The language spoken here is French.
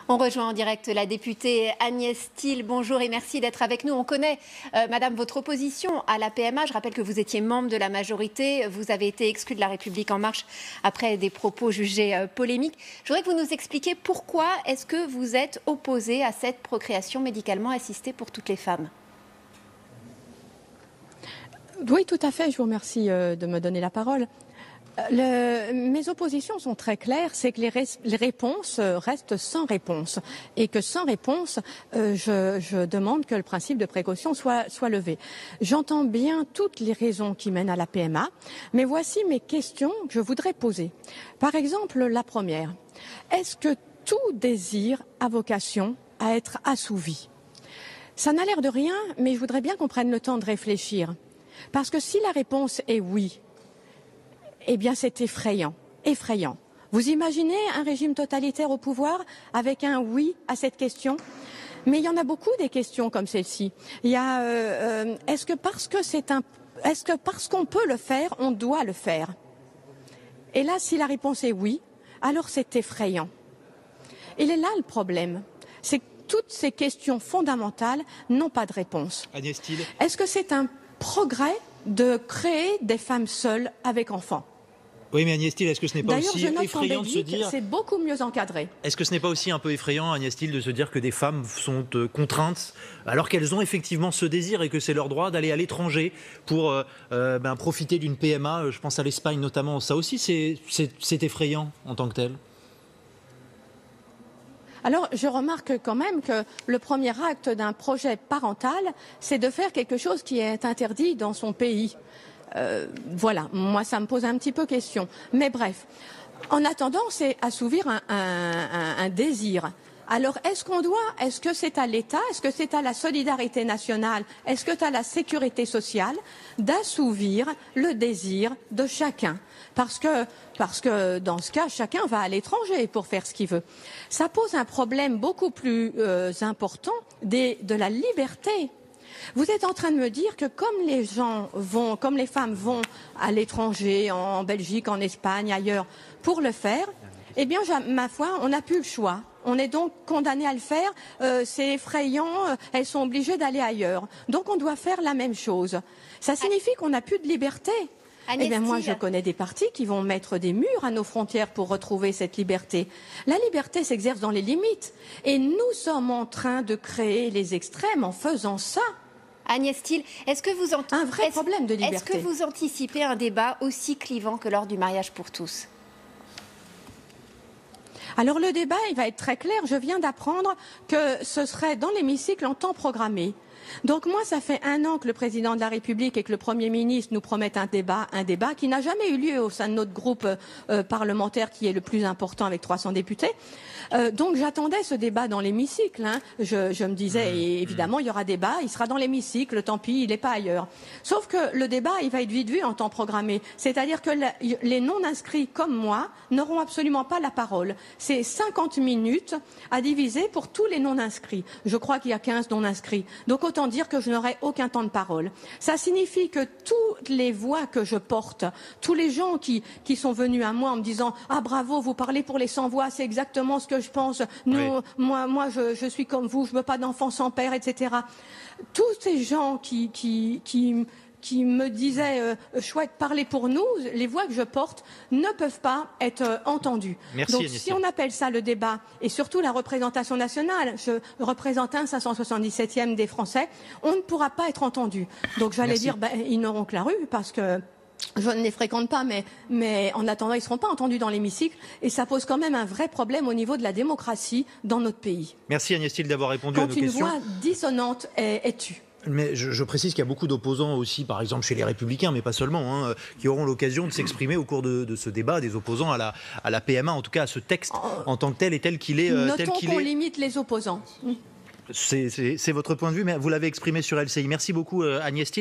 On rejoint en direct la députée Agnès Thill. Bonjour et merci d'être avec nous. On connaît, Madame, votre opposition à la PMA. Je rappelle que vous étiez membre de la majorité. Vous avez été exclue de La République En Marche après des propos jugés polémiques. Je voudrais que vous nous expliquiez pourquoi est-ce que vous êtes opposée à cette procréation médicalement assistée pour toutes les femmes. Oui, tout à fait. Je vous remercie de me donner la parole. Mes oppositions sont très claires, c'est que les réponses restent sans réponse et que sans réponse, je demande que le principe de précaution soit levé. J'entends bien toutes les raisons qui mènent à la PMA, mais voici mes questions que je voudrais poser. Par exemple, la première, est-ce que tout désir a vocation à être assouvi? Ça n'a l'air de rien, mais je voudrais bien qu'on prenne le temps de réfléchir. Parce que si la réponse est oui, eh bien, c'est effrayant, effrayant. Vous imaginez un régime totalitaire au pouvoir avec un oui à cette question? Mais il y en a beaucoup des questions comme celle-ci. Il y a est-ce que parce qu'on peut le faire, on doit le faire? Et là, si la réponse est oui, alors c'est effrayant. Et là le problème, c'est que toutes ces questions fondamentales n'ont pas de réponse. Agnès Thill. Est-ce que c'est un progrès de créer des femmes seules avec enfants? Oui, mais Agnès Thill, est-ce que ce n'est pas aussi effrayant de se dire... c'est beaucoup mieux encadré. Est-ce que ce n'est pas aussi un peu effrayant, Agnès Thill, de se dire que des femmes sont contraintes, alors qu'elles ont effectivement ce désir et que c'est leur droit d'aller à l'étranger pour profiter d'une PMA? Je pense à l'Espagne notamment. Ça aussi, c'est effrayant en tant que tel. Alors, je remarque quand même que le premier acte d'un projet parental, c'est de faire quelque chose qui est interdit dans son pays. Voilà, moi ça me pose un petit peu question. Mais bref, en attendant, c'est assouvir un désir. Alors, est-ce que c'est à l'État, est-ce que c'est à la solidarité nationale, est-ce que c'est à la sécurité sociale d'assouvir le désir de chacun? Parce que dans ce cas, chacun va à l'étranger pour faire ce qu'il veut. Ça pose un problème beaucoup plus important de la liberté. Vous êtes en train de me dire que comme les femmes vont à l'étranger, en Belgique, en Espagne, ailleurs, pour le faire, eh bien, ma foi, on n'a plus le choix. On est donc condamné à le faire, c'est effrayant, elles sont obligées d'aller ailleurs. Donc on doit faire la même chose. Ça signifie qu'on n'a plus de liberté. Eh bien, moi, je connais des partis qui vont mettre des murs à nos frontières pour retrouver cette liberté. La liberté s'exerce dans les limites. Et nous sommes en train de créer les extrêmes en faisant ça. Agnès Thill, est-ce que vous anticipez un débat aussi clivant que lors du mariage pour tous? Alors le débat, il va être très clair. Je viens d'apprendre que ce serait dans l'hémicycle en temps programmé. Donc moi, ça fait 1 an que le président de la République et que le Premier ministre nous promettent un débat qui n'a jamais eu lieu au sein de notre groupe parlementaire qui est le plus important avec 300 députés. Donc j'attendais ce débat dans l'hémicycle. Je me disais, et évidemment, il y aura débat, il sera dans l'hémicycle, tant pis, il n'est pas ailleurs. Sauf que le débat, il va être vite vu en temps programmé. C'est-à-dire que les non-inscrits comme moi n'auront absolument pas la parole. C'est 50 minutes à diviser pour tous les non-inscrits. Je crois qu'il y a 15 non-inscrits. Donc autant dire que je n'aurai aucun temps de parole. Ça signifie que toutes les voix que je porte, tous les gens qui sont venus à moi en me disant « Ah bravo, vous parlez pour les sans-voix, c'est exactement ce que je pense. Nous, moi je suis comme vous, je veux pas d'enfants sans père, etc. » Tous ces gens qui me disaient chouette, parlez pour nous, les voix que je porte ne peuvent pas être entendues. Merci, donc Agnès. si on appelle ça le débat, et surtout la représentation nationale, je représente un 577e des Français, on ne pourra pas être entendu. Donc j'allais dire, ils n'auront que la rue, parce que je ne les fréquente pas, mais en attendant, ils ne seront pas entendus dans l'hémicycle. Et ça pose quand même un vrai problème au niveau de la démocratie dans notre pays. Merci Agnès Thill d'avoir répondu à nos questions. Quand une voix dissonante est tue. Mais je précise qu'il y a beaucoup d'opposants aussi, par exemple chez les Républicains, mais pas seulement, qui auront l'occasion de s'exprimer au cours de ce débat, des opposants à la PMA, en tout cas à ce texte en tant que tel et tel qu'il est. Notons qu'on limite les opposants. C'est votre point de vue, mais vous l'avez exprimé sur LCI. Merci beaucoup Agnès Thill.